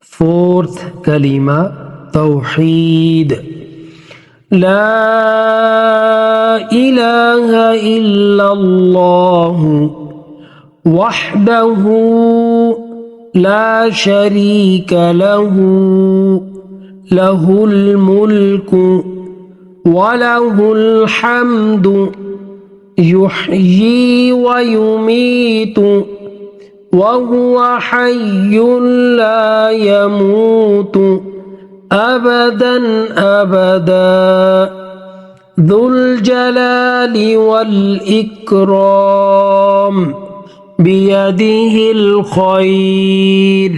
Fourth kalima, Tawheed. La ilaha illallah wahdahu la sharika lahu lahul mulku wa lahul hamdu yuhyi wa yumitu وهو حي لا يموت أبدا أبدا ذو الجلال والإكرام بيده الخير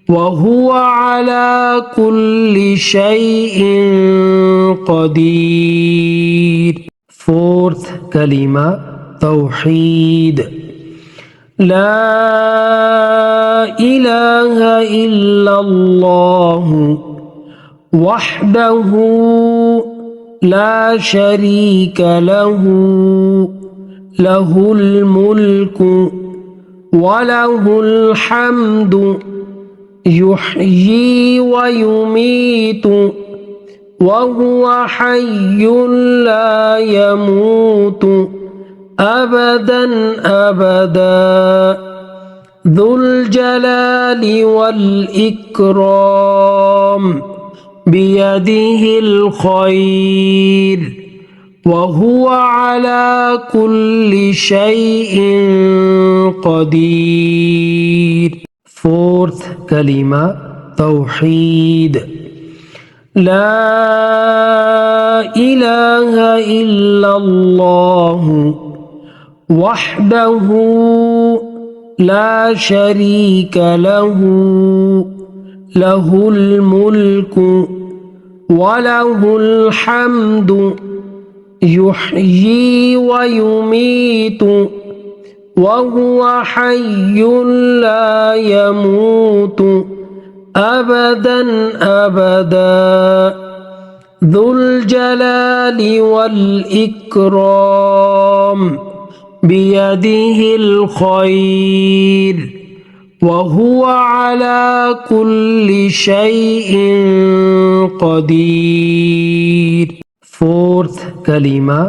وهو على كل شيء قدير. Fourth kalima, Tawheed. لا إله إلا الله وحده لا شريك له له الملك وله الحمد يحيي ويميت وهو حي لا يموت أبدا أبدا ذو الجلال والإكرام بيده الخير وهو على كل شيء قدير. Fourth kalima, Tawheed. لا إله إلا الله وحده لا شريك له له الملك وله الحمد يحيي ويميت وهو حي لا يموت أبدا أبدا ذو الجلال والإكرام بيده الخير وهو على كل شيء قدير. Fourth kalima,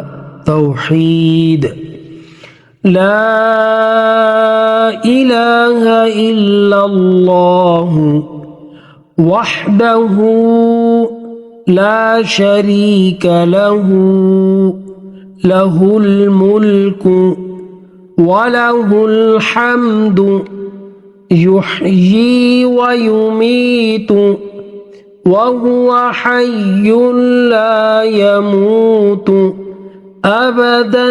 Tawheed. لا إله إلا الله وحده لا شريك له له الملك وله الحمد يحيي ويميت وهو حي لا يموت أبدا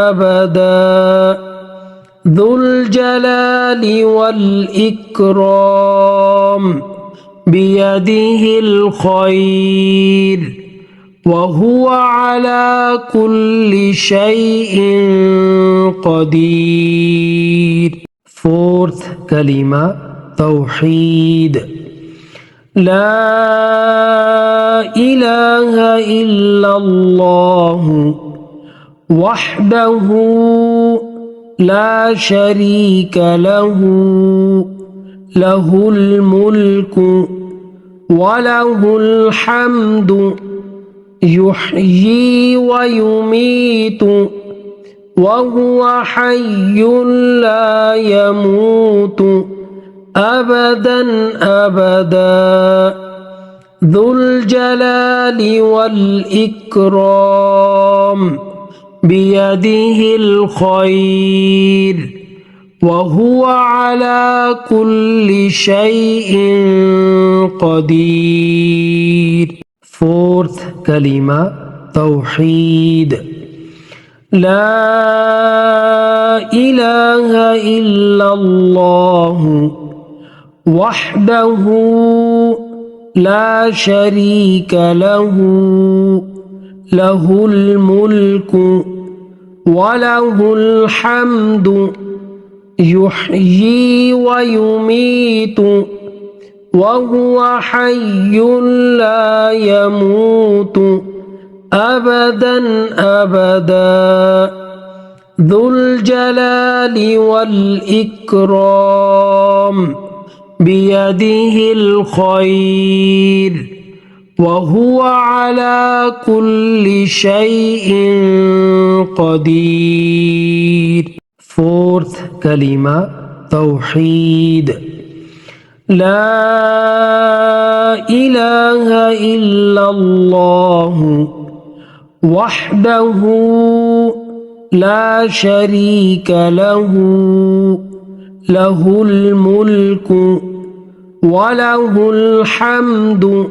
أبدا ذو الجلال والإكرام بيده الخير وهو على كل شيء قدير. Fourth kalima, Tawheed. لا إله إلا الله وحده لا شريك له له الملك وله الحمد يحيي ويميت وهو حي لا يموت أبدا أبدا ذو الجلال والإكرام بيده الخير وهو على كل شيء قدير. Fourth kalima, Tawheed. لا إله إلا الله وحده لا شريك له له الملك وله الحمد يحيي ويميت وهو حي لا يموت أبدا أبدا ذو الجلال والإكرام بيده الخير وهو على كل شيء قدير. Fourth كلمة توحيد. لا إله إلا الله وحده لا شريك له له الملك وله الحمد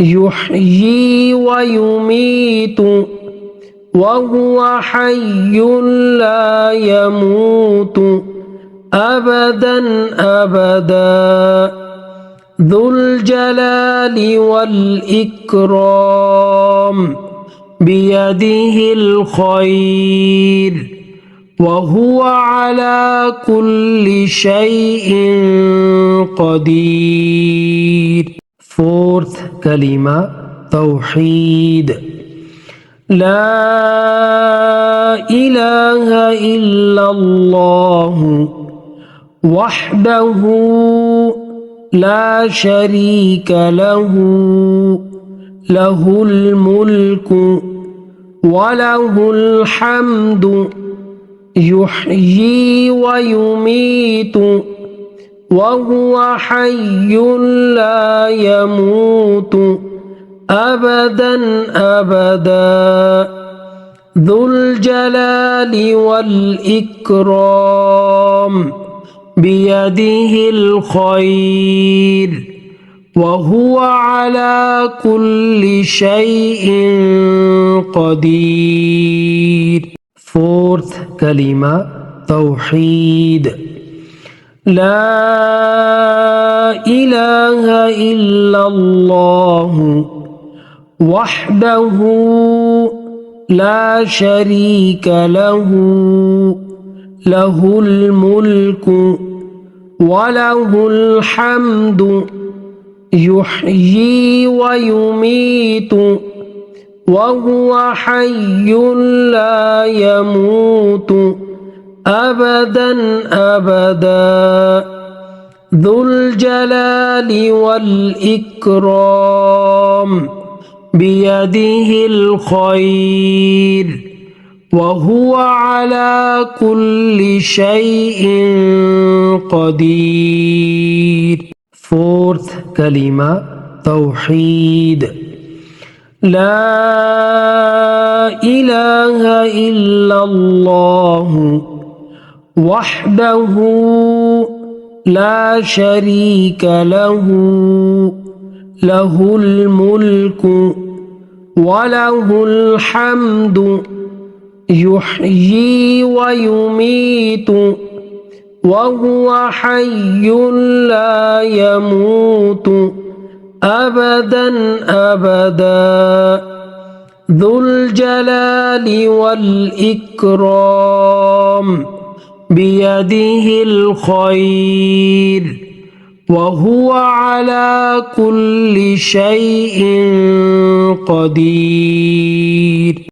يحيي ويميت وهو حي لا يموت أبدا أبدا ذو الجلال والإكرام بيده الخير وهو على كل شيء قدير. Fourth كلمة توحيد. لا إله إلا الله وحده لا شريك له له الملك وله الحمد يحيي ويميت وهو حي لا يموت أبدا أبدا ذو الجلال والإكرام بيده الخير وهو على كل شيء قدير. Fourth كلمة توحيد. لا إله إلا الله وحده لا شريك له له الملك وله الحمد يحيي ويميت وهو حي لا يموت أبدا أبدا ذو الجلال والإكرام بيده الخير وهو على كل شيء قدير. Fourth كلمة توحيد. لا إله إلا الله وحده لا شريك له له الملك وله الحمد يحيي ويميت وهو حي لا يموت أبدا أبدا ذو الجلال والإكرام بيده الخير وهو على كل شيء قدير.